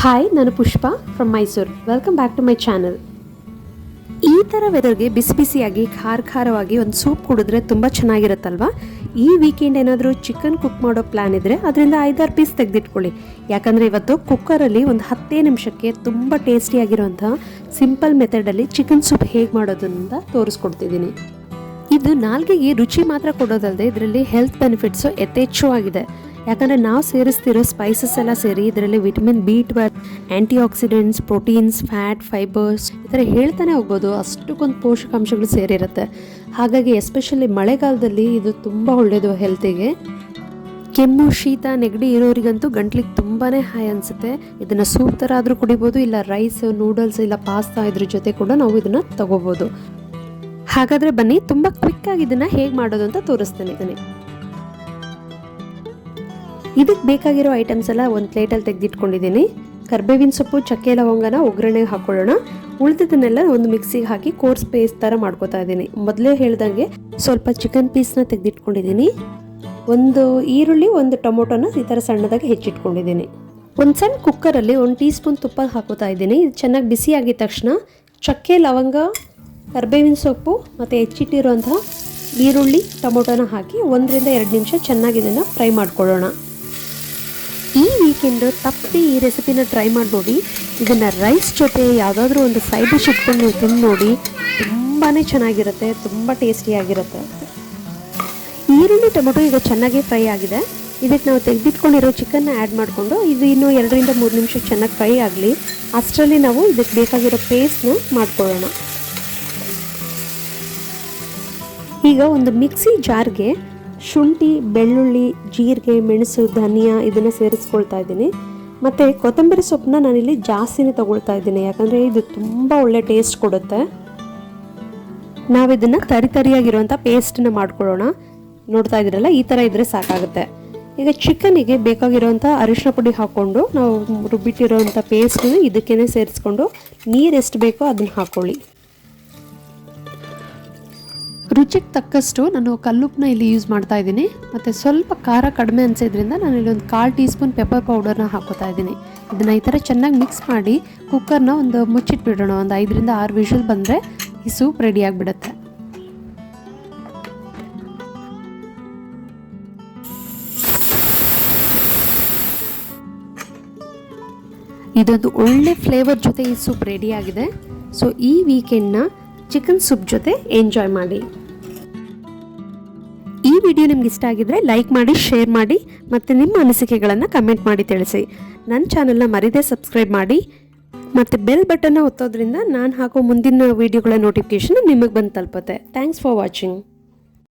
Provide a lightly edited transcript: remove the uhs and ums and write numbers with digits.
Hi, ನಾನು Pushpa from Mysuru. Welcome back to my channel. ಈ ಥರ ವೆದರ್ಗೆ ಬಿಸಿ ಬಿಸಿಯಾಗಿ ಖಾರವಾಗಿ ಒಂದು ಸೂಪ್ ಕುಡಿದ್ರೆ ತುಂಬ ಚೆನ್ನಾಗಿರುತ್ತಲ್ವ. ಈ ವೀಕೆಂಡ್ ಏನಾದರೂ ಚಿಕನ್ ಕುಕ್ ಮಾಡೋ ಪ್ಲ್ಯಾನ್ ಇದ್ದರೆ ಅದರಿಂದ 5-6 ಪೀಸ್ ತೆಗೆದಿಟ್ಕೊಳ್ಳಿ. ಯಾಕಂದರೆ ಇವತ್ತು ಕುಕ್ಕರಲ್ಲಿ ಒಂದು 10 ನಿಮಿಷಕ್ಕೆ ತುಂಬ ಟೇಸ್ಟಿಯಾಗಿರೋಂಥ ಸಿಂಪಲ್ ಮೆಥಡಲ್ಲಿ ಚಿಕನ್ ಸೂಪ್ ಹೇಗೆ ಮಾಡೋದು ಅಂತ ತೋರಿಸ್ಕೊಡ್ತಿದ್ದೀನಿ. ಇದು ನಾಲ್ಗೆಗೆ ರುಚಿ ಮಾತ್ರ ಕೊಡೋದಲ್ಲದೆ ಇದರಲ್ಲಿ ಹೆಲ್ತ್ ಬೆನಿಫಿಟ್ಸು ಯಥೇಚ್ಛವಾಗಿದೆ. ಯಾಕಂದರೆ ನಾವು ಸೇರಿಸ್ತಿರೋ ಸ್ಪೈಸಸ್ ಎಲ್ಲ ಸೇರಿ ಇದರಲ್ಲಿ ವಿಟಮಿನ್ B12, ಆ್ಯಂಟಿ ಆಕ್ಸಿಡೆಂಟ್ಸ್, ಪ್ರೋಟೀನ್ಸ್, ಫ್ಯಾಟ್, ಫೈಬರ್ಸ್ ಈ ಥರ ಹೇಳ್ತಾನೆ ಹೋಗ್ಬೋದು. ಅಷ್ಟಕ್ಕೊಂದು ಪೋಷಕಾಂಶಗಳು ಸೇರಿರುತ್ತೆ. ಹಾಗಾಗಿ ಎಸ್ಪೆಷಲಿ ಮಳೆಗಾಲದಲ್ಲಿ ಇದು ತುಂಬ ಒಳ್ಳೆಯದು ಹೆಲ್ತಿಗೆ. ಕೆಮ್ಮು, ಶೀತ, ನೆಗಡಿ ಇರೋರಿಗಂತೂ ಗಂಟ್ಲಿಗೆ ತುಂಬಾ ಹಾಯ್ ಅನಿಸುತ್ತೆ. ಇದನ್ನು ಸೂಪ್ ಥರ ಆದರೂ ಕುಡಿಬೋದು, ಇಲ್ಲ ರೈಸ್, ನೂಡಲ್ಸ್, ಇಲ್ಲ ಪಾಸ್ತಾ ಇದ್ರ ಜೊತೆ ಕೂಡ ನಾವು ಇದನ್ನು ತಗೋಬೋದು. ಹಾಗಾದರೆ ಬನ್ನಿ, ತುಂಬ ಕ್ವಿಕ್ಕಾಗಿ ಇದನ್ನು ಹೇಗೆ ಮಾಡೋದು ಅಂತ ತೋರಿಸ್ತೇನೆ. ಇದಕ್ಕೆ ಬೇಕಾಗಿರೋ ಐಟಮ್ಸ್ ಎಲ್ಲ ಒಂದು ಪ್ಲೇಟಲ್ಲಿ ತೆಗೆದಿಟ್ಕೊಂಡಿದ್ದೀನಿ. ಕರ್ಬೇವಿನ ಸೊಪ್ಪು, ಚಕ್ಕೆ, ಲವಂಗನ ಒಗ್ಗರಣೆಗೆ ಹಾಕೊಳ್ಳೋಣ. ಉಳಿದಿದ್ದನ್ನೆಲ್ಲ ಒಂದು ಮಿಕ್ಸಿಗೆ ಹಾಕಿ ಕೋರ್ಸ್ ಪೇಸ್ಟ್ ಥರ ಮಾಡ್ಕೋತಾ ಇದ್ದೀನಿ. ಮೊದಲೇ ಹೇಳ್ದಂಗೆ ಸ್ವಲ್ಪ ಚಿಕನ್ ಪೀಸ್ನ ತೆಗೆದಿಟ್ಕೊಂಡಿದ್ದೀನಿ. ಒಂದು ಈರುಳ್ಳಿ, ಒಂದು ಟೊಮೊಟೊನ ಈ ಥರ ಸಣ್ಣದಾಗಿ ಹೆಚ್ಚಿಟ್ಕೊಂಡಿದ್ದೀನಿ. ಒಂದು ಸಣ್ಣ ಕುಕ್ಕರಲ್ಲಿ 1 ಟೀ ಸ್ಪೂನ್ ತುಪ್ಪ ಹಾಕೋತಾ ಇದ್ದೀನಿ. ಇದು ಚೆನ್ನಾಗಿ ಬಿಸಿ ಆಗಿದ ತಕ್ಷಣ ಚಕ್ಕೆ, ಲವಂಗ, ಕರ್ಬೇವಿನ ಸೊಪ್ಪು ಮತ್ತು ಹೆಚ್ಚಿಟ್ಟಿರುವಂಥ ಈರುಳ್ಳಿ, ಟೊಮೊಟೊನ ಹಾಕಿ 1-2 ನಿಮಿಷ ಚೆನ್ನಾಗಿ ಇದನ್ನು ಫ್ರೈ ಮಾಡ್ಕೊಳ್ಳೋಣ. ಈ ವೀಕೆಂಡ್ ತಪ್ಪಿ ಈ ರೆಸಿಪಿನ ಟ್ರೈ ಮಾಡಿ ನೋಡಿ. ಇದನ್ನು ರೈಸ್ ಜೊತೆ ಯಾವುದಾದ್ರೂ ಒಂದು ಸೈಡ್ ಡಿಶ್ ಇಟ್ಕೊಂಡು ತಿಂದು ನೋಡಿ. ತುಂಬಾ ಚೆನ್ನಾಗಿರುತ್ತೆ, ತುಂಬ ಟೇಸ್ಟಿಯಾಗಿರುತ್ತೆ. ಈರುಳ್ಳಿ, ಟೊಮೊಟೊ ಈಗ ಚೆನ್ನಾಗಿ ಫ್ರೈ ಆಗಿದೆ. ಇದಕ್ಕೆ ನಾವು ತೆಗೆದಿಟ್ಕೊಂಡಿರೋ ಚಿಕನ್ನ ಆ್ಯಡ್ ಮಾಡಿಕೊಂಡು ಇದು ಇನ್ನೂ 2-3 ನಿಮಿಷ ಚೆನ್ನಾಗಿ ಫ್ರೈ ಆಗಲಿ. ಅಷ್ಟರಲ್ಲಿ ನಾವು ಇದಕ್ಕೆ ಬೇಕಾಗಿರೋ ಪೇಸ್ಟ್ನ ಮಾಡ್ಕೊಳ್ಳೋಣ. ಈಗ ಒಂದು ಮಿಕ್ಸಿ ಜಾರ್ಗೆ ಶುಂಠಿ, ಬೆಳ್ಳುಳ್ಳಿ, ಜೀರಿಗೆ, ಮೆಣಸು, ಧನಿಯಾ ಇದನ್ನು ಸೇರಿಸ್ಕೊಳ್ತಾ ಇದ್ದೀನಿ. ಮತ್ತು ಕೊತ್ತಂಬರಿ ಸೊಪ್ಪನ್ನ ನಾನಿಲ್ಲಿ ಜಾಸ್ತಿನೇ ತೊಗೊಳ್ತಾ ಇದ್ದೀನಿ, ಯಾಕಂದರೆ ಇದು ತುಂಬ ಒಳ್ಳೆ ಟೇಸ್ಟ್ ಕೊಡುತ್ತೆ. ನಾವಿದನ್ನು ತರಿಯಾಗಿರುವಂಥ ಪೇಸ್ಟನ್ನ ಮಾಡ್ಕೊಳ್ಳೋಣ. ನೋಡ್ತಾ ಇದ್ದೀರಲ್ಲ, ಈ ಥರ ಇದ್ದರೆ ಸಾಕಾಗುತ್ತೆ. ಈಗ ಚಿಕನಿಗೆ ಬೇಕಾಗಿರೋವಂಥ ಅರಿಶಿನ ಪುಡಿ ಹಾಕ್ಕೊಂಡು ನಾವು ರುಬ್ಬಿಟ್ಟಿರೋವಂಥ ಪೇಸ್ಟನ್ನು ಇದಕ್ಕೇ ಸೇರಿಸ್ಕೊಂಡು ನೀರು ಎಷ್ಟು ಬೇಕೋ ಅದನ್ನು ಹಾಕ್ಕೊಳ್ಳಿ. ರುಚಿಗೆ ತಕ್ಕಷ್ಟು ನಾನು ಕಲ್ಲುಪ್ಪನ್ನ ಇಲ್ಲಿ ಯೂಸ್ ಮಾಡ್ತಾ ಇದ್ದೀನಿ. ಮತ್ತು ಸ್ವಲ್ಪ ಖಾರ ಕಡಿಮೆ ಅನಿಸಿದ್ರಿಂದ ನಾನು ಇಲ್ಲಿ ಒಂದು 1/4 ಟೀ ಸ್ಪೂನ್ ಪೆಪ್ಪರ್ ಪೌಡರ್ನ ಹಾಕೋತಾ ಇದ್ದೀನಿ. ಇದನ್ನು ಈ ಥರ ಚೆನ್ನಾಗಿ ಮಿಕ್ಸ್ ಮಾಡಿ ಕುಕ್ಕರ್ನ ಒಂದು ಮುಚ್ಚಿಟ್ಬಿಡೋಣ. ಒಂದು 5-6 ವಿಷಲ್ ಬಂದರೆ ಈ ಸೂಪ್ ರೆಡಿ ಆಗಿಬಿಡುತ್ತೆ. ಇದೊಂದು ಒಳ್ಳೆ ಫ್ಲೇವರ್ ಜೊತೆ ಈ ಸೂಪ್ ರೆಡಿ ಆಗಿದೆ. ಸೊ ಈ ವೀಕೆಂಡ್ನ ಚಿಕನ್ ಸೂಪ್ ಜೊತೆ ಎಂಜಾಯ್ ಮಾಡಿ. ಈ ವಿಡಿಯೋ ನಿಮ್ಗೆ ಇಷ್ಟ ಆಗಿದ್ರೆ ಲೈಕ್ ಮಾಡಿ, ಶೇರ್ ಮಾಡಿ ಮತ್ತು ನಿಮ್ಮ ಅನಿಸಿಕೆಗಳನ್ನು ಕಮೆಂಟ್ ಮಾಡಿ ತಿಳಿಸಿ. ನನ್ನ ಚಾನಲ್ನ ಮರೀದೇ ಸಬ್ಸ್ಕ್ರೈಬ್ ಮಾಡಿ ಮತ್ತು ಬೆಲ್ ಬಟನ್ನ ಒತ್ತೋದ್ರಿಂದ ನಾನು ಹಾಕೋ ಮುಂದಿನ ವಿಡಿಯೋಗಳ ನೋಟಿಫಿಕೇಷನ್ ನಿಮಗೆ ಬಂದು ತಲುಪುತ್ತೆ. Thanks for watching.